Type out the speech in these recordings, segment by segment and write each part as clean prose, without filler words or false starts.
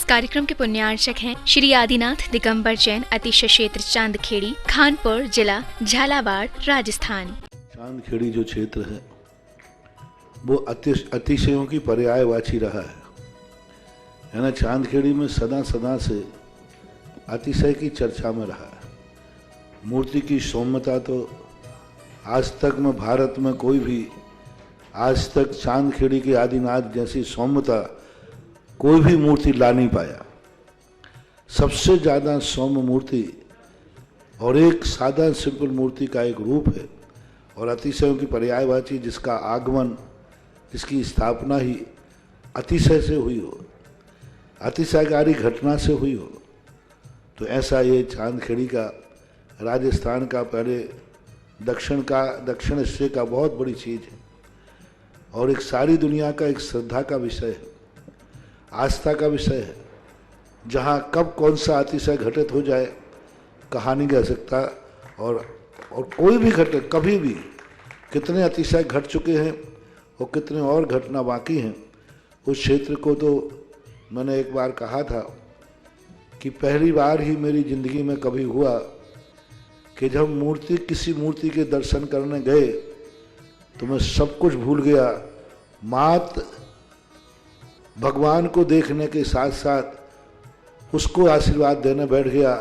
कार्यक्रम के पुण्यार्चक हैं श्री आदिनाथ दिगंबर जैन अतिशय क्षेत्र चांदखेड़ी, खानपुर जिला, झालावाड़, राजस्थान। चांदखेड़ी जो क्षेत्र है वो अतिशयों की पर्यायवाची रहा है ना। चांदखेड़ी में सदा से अतिशय की चर्चा में रहा है। मूर्ति की सौम्यता तो आज तक में भारत में कोई भी आज तक चांदखेड़ी के आदिनाथ जैसी सौम्यता कोई भी मूर्ति ला नहीं पाया। सबसे ज़्यादा सौम्य मूर्ति और एक सादा सिंपल मूर्ति का एक रूप है और अतिशयों की पर्यायवाची जिसका आगमन, जिसकी स्थापना ही अतिशय से हुई हो, अतिशयकारी घटना से हुई हो, तो ऐसा ये चांदखेड़ी का राजस्थान का पहले दक्षिण हिस्से का बहुत बड़ी चीज़ है और एक सारी दुनिया का एक श्रद्धा का विषय है, आस्था का विषय है। जहाँ कब कौन सा अतिशय घटित हो जाए कहा नहीं जा सकता और कोई भी घटना कभी भी कितने अतिशय घट चुके हैं और कितने और घटना बाकी हैं। उस क्षेत्र को तो मैंने एक बार कहा था कि पहली बार ही मेरी ज़िंदगी में कभी हुआ कि जब किसी मूर्ति के दर्शन करने गए तो मैं सब कुछ भूल गया। मात्र भगवान को देखने के साथ साथ उसको आशीर्वाद देने बैठ गया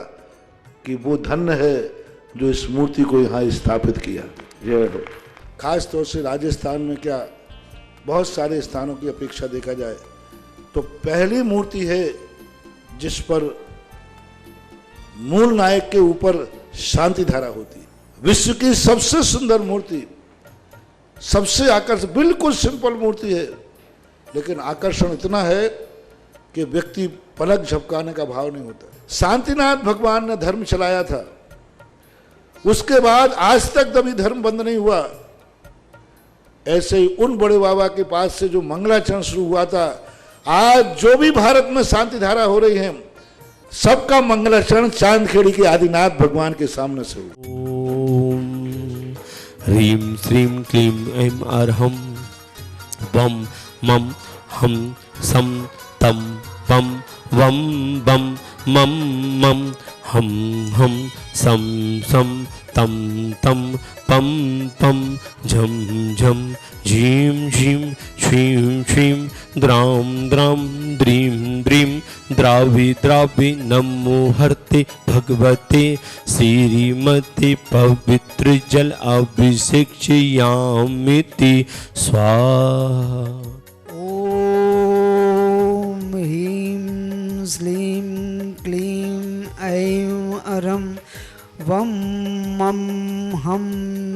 कि वो धन्य है जो इस मूर्ति को यहाँ स्थापित किया। जय हो। खास तौर से राजस्थान में क्या बहुत सारे स्थानों की अपेक्षा देखा जाए तो पहली मूर्ति है जिस पर मूल नायक के ऊपर शांति धारा होती है। विश्व की सबसे सुंदर मूर्ति, सबसे आकर्षक, बिल्कुल सिंपल मूर्ति है लेकिन आकर्षण इतना है कि व्यक्ति पलक झपकाने का भाव नहीं होता। शांतिनाथ भगवान ने धर्म चलाया था, उसके बाद आज तक कभी धर्म बंद नहीं हुआ। ऐसे ही उन बड़े बाबा के पास से जो मंगलाचरण शुरू हुआ था, आज जो भी भारत में शांति धारा हो रही है सबका मंगलाचरण चांदखेड़ी के आदिनाथ भगवान के सामने से हुआ। ओम ह्रीं श्रीं क्लीं ऐं अर्हं बम मम हम सम तम पम वम बम मम मम हम सम सम तम तम पम पम झम झम झीं झीं श्रीं श्रीं द्रां द्रां द्रीं द्रीं द्रावि द्रावि नमो हरते भगवते श्रीमते पवित्र जल अभिषेक्ष्यामिति स्वाहा। ओम ह्रीं श्रीं क्लीं ऐं अरं वम मम हम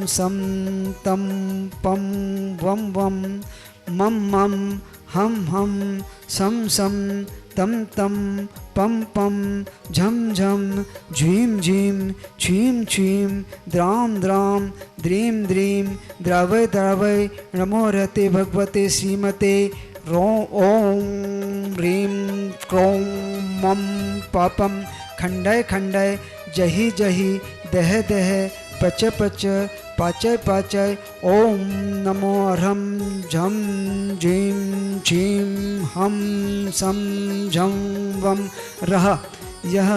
सम तम पम वम वम मम मम हम सम सम तम तम पम पम झम झम झीं झीं छीं छीं द्रां द्रां द्रीं द्रीं द्रावय द्रावय नमो रते भगवते श्रीमते ओम ह्रीं क्रों मम पापम खंडय खंडय जहि जहि दह दह पच पच पाचय पाचय। ओम नमो अर्हं झं झीं छीं हम सम झं वम रह यह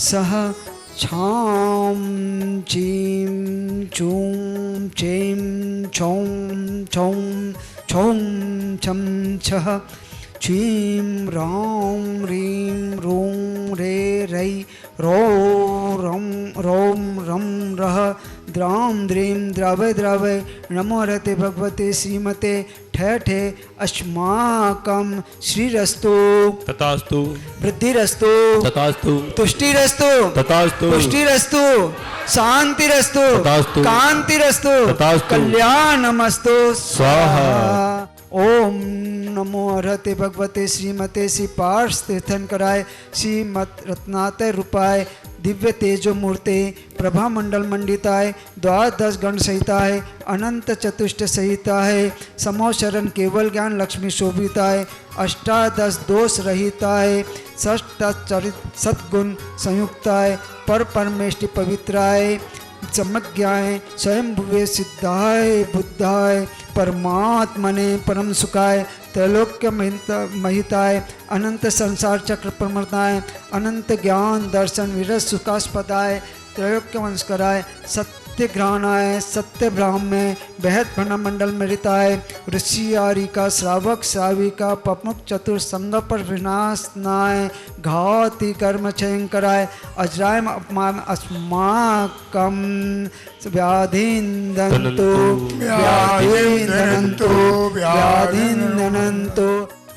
सह छां चीं चूं चें छौं छौं छौं छम छः छीं रां रीं रूं रे रै रो रं रों रं रः द्रां द्रीं द्रावय द्रावय नमो रते भगवते श्रीमते ठे ठे अस्माकं श्रीरस्तु तथास्तु वृद्धिरस्तु तथास्तु तुष्टिरस्तु तथास्तु पुष्टिरस्तु शांतिरस्तु तथास्तु कांतिरस्तु तथास्तु कल्याणमस्तु स्वाहा। ओम नमो हरते भगवते श्रीमते श्री पार्श तीर्थंकराय श्रीमत रत्नातय रूपाय दिव्य तेजो मूर्ते प्रभा मंडल मंडिताय द्वादश गण सहिताय अनंत चतुष्ट सहिताय समो शरण केवल ज्ञान लक्ष्मी शोभिताय अष्टादश दोष रहिताय षष्ठ चरित सद्गुण संयुक्ताय पर परमेष्टि पवित्राय समज्ञाय स्वयं भुवे सिद्धाय बुद्धाय परमात्मने परम सुखाय त्रैलोक्य महिताय अनंत संसार चक्र प्रमर्ताय अनंत ज्ञान दर्शन विरस सुखास्पदाय त्रैलोक्य वंश कराय सत्य घ्राणाय सत्य ब्राह्मणे बेहद भन मंडल मृताय ऋषि आरिका श्रावक श्राविका पपमुख चतुर संग पर विनाशनाय घाति कर्म क्षयंकराय अजराय अपमान अस्माकम व्याधीन दंतो व्याधीन दंतो व्याधीन दंतो।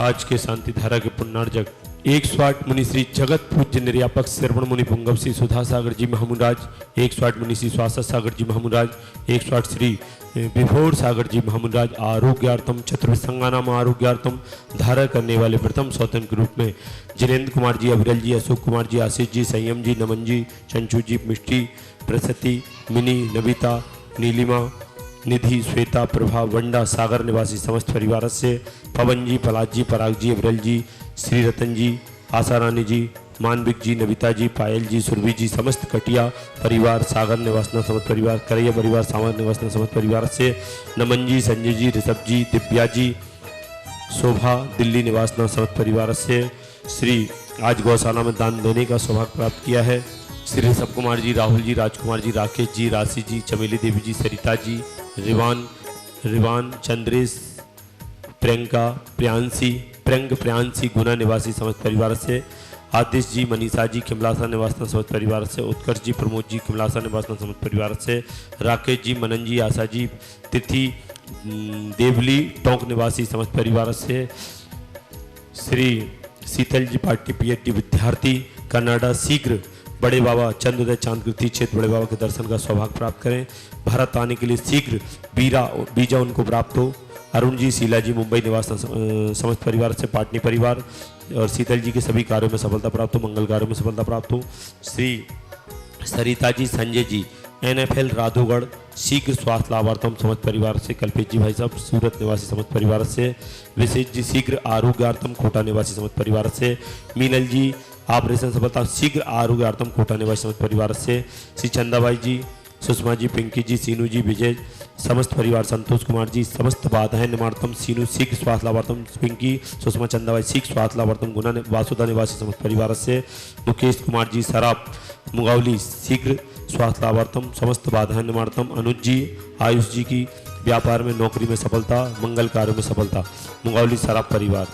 आज के शांति धारा के पुण्यार्जक 108 मुनि श्री जगत पूज्य निर्यापक श्रवण मुनि पुंगव श्री सुधा सागर जी महामुराज, 108 मुनि श्री श्वास सागर जी महामुराज, 108 श्री विभोर सागर जी महामुराज आरोग्यार्थम चतुर्विसंगानाम आरोग्यार्थम धारा करने वाले प्रथम सौतन के रूप में जिनेन्द्र कुमार जी, अविरल जी, अशोक कुमार जी, आशीष जी, संयम जी, नमन जी, चंचू जी, मिष्टी, प्रसति, मिनी, नविता, नीलिमा, निधि, श्वेता, प्रभा, वंडा, सागर निवासी समस्त परिवार से पवन जी, पलाश जी, पराग जी, अविरल जी, श्री रतन जी, आशा रानी जी, मानविक जी, नविता जी, पायल जी, सुरभि जी, समस्त कटिया परिवार, सागर निवासना समस्त परिवार, करैया परिवार, सागर निवासना समस्त परिवार से नमन जी, संजय जी, ऋषभ जी, दिव्या जी, शोभा, दिल्ली निवासना समस्त परिवार से श्री आज गौशाला में दान देने का सौभाग्य प्राप्त किया है। श्री ऋषभ कुमार जी, राहुल जी, राजकुमार जी, राकेश जी, राशि जी, चमेली देवी जी, सरिता जी, रिवान, चंद्रेश, प्रियंका, प्रियांशी गुना निवासी समस्त परिवार से आदिश जी, मनीषा जी, किमलासा निवासना समस्त परिवार से उत्कर्ष जी, प्रमोद जी, किमलासा निवासना समस्त परिवार से राकेश जी, मनन जी, आशा जी, तिथि, देवली टोंक निवासी समस्त परिवार से श्री शीतल जी, पार्टी पीएचडी विद्यार्थी कनाडा, शीघ्र बड़े बाबा चंद्रोदय चांदकृति क्षेत्र बड़े बाबा के दर्शन का सौभाग्य प्राप्त करें। भारत आने के लिए शीघ्र बीजा उनको प्राप्त हो। अरुण जी, शीला जी, मुंबई निवास समस्त परिवार से पाटनी परिवार और शीतल जी के सभी कार्यों में सफलता प्राप्त हो, मंगल कार्यों में सफलता प्राप्त हो। श्री सरिता जी, संजय जी, NFL राधोगढ़ शीघ्र स्वास्थ्य लाभार्थम समस्त परिवार से कल्पेश जी भाई साहब, सूरत निवासी समस्त परिवार से विशेष जी, शीघ्र आरोग्यार्थम खोटा निवासी समस्त परिवार से मीनल जी, ऑपरेशन सफलता शीघ्र आरोग्यार्थम कोटा निवासी समस्त परिवार से श्री चंदाबाई जी, सुषमा जी, पिंकी जी, सीनू जी, विजय समस्त परिवार, संतोष कुमार जी, समस्त बाधाएं निवारतम सीनू शीघ्र स्वास्थ्य लाभार्थम, पिंकी, सुषमा, चंदाबाई शीघ्र स्वास्थ्य लाभार्थम, गुना वासुदा निवासी समस्त परिवार से मुकेश कुमार जी, सराप मुगावली शीघ्र स्वास्थ्य लाभार्थम, समस्त बाधाएं निवारतम, अनुज जी, आयुष जी की व्यापार में नौकरी में सफलता, मंगल कार्यों में सफलता, मुगावली सराप परिवार,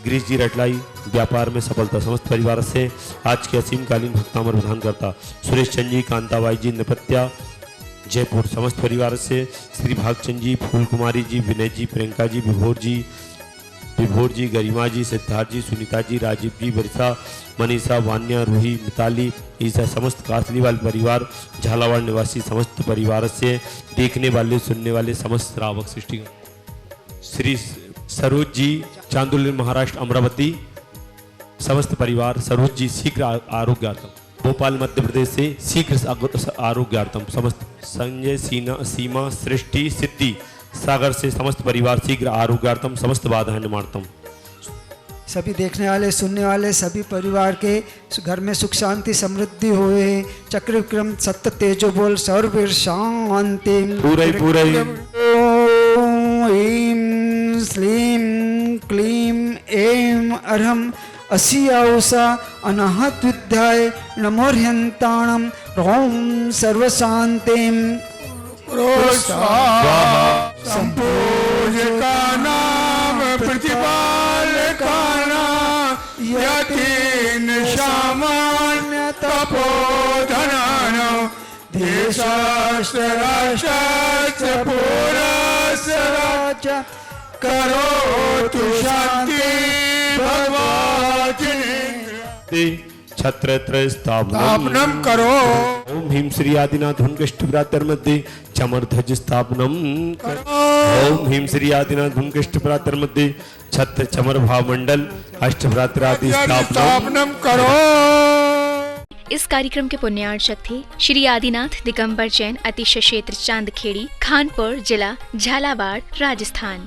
गिरीश जी, रटलाई व्यापार में सफलता समस्त परिवार से आज के असीमकालीन भक्तामर विधान करता सुरेश चंद जी, कांताबाई जी, नपत्या जयपुर समस्त परिवार से श्री भागचंद जी, फूल कुमारी जी, विनय जी, प्रियंका जी, विभोर जी, गरिमा जी, सिद्धार्थ जी, सुनीता जी, राजीव जी, वर्षा, मनीषा, वान्या, रूही, मिताली, ईसा समस्त कासलीवाल परिवार, झालावाड़ निवासी समस्त परिवार से देखने वाले सुनने वाले समस्त श्रावक सृष्टि श्री सरोज जी, चांदोली महाराष्ट्र अमरावती समस्त परिवार, सरोज जी शीघ्र आरोग्यार्थम, भोपाल मध्य प्रदेश से शीघ्र आरोग्यार्थम, समस्त संजय, सीमा, सृष्टि, सिद्धि सागर से समस्त परिवार शीघ्र आरोग्यार्थम, समस्त बाधाएं निवारतम। सभी देखने वाले सुनने वाले सभी परिवार के घर में सुख शांति समृद्धि होए, चक्र विक्रम सत्य तेजो बोल सर्व शांति पूरे श्लीं क्लीं ऐं अर्हं असियाउषा अनाहत विद्याय नमोर्हंताणं ॐ सर्वशान्तिं संपूजका नाम प्रतिपालका यतीन सामान्य तपोधनानां देशास्त्र राष्ट्रास्त्र पुरस्सराच करोतु शांति भगवान् छत्र स्थापनम करो। ओम ह्रीं श्री आदिनाथ हुंकृष्टभ्रातर मध्ये चमरध्वज स्थापनम करो। ओम ह्रीं श्री आदिनाथ हुंकृष्टभ्रातर मध्ये छत्र चमर भाव मंडल अष्टभ्रातर आदि स्थापनम करो। इस कार्यक्रम के पुण्यार्चक थे श्री आदिनाथ दिगंबर जैन, अतिशय क्षेत्र चांदखेड़ी, खानपुर जिला, झालावाड़, राजस्थान।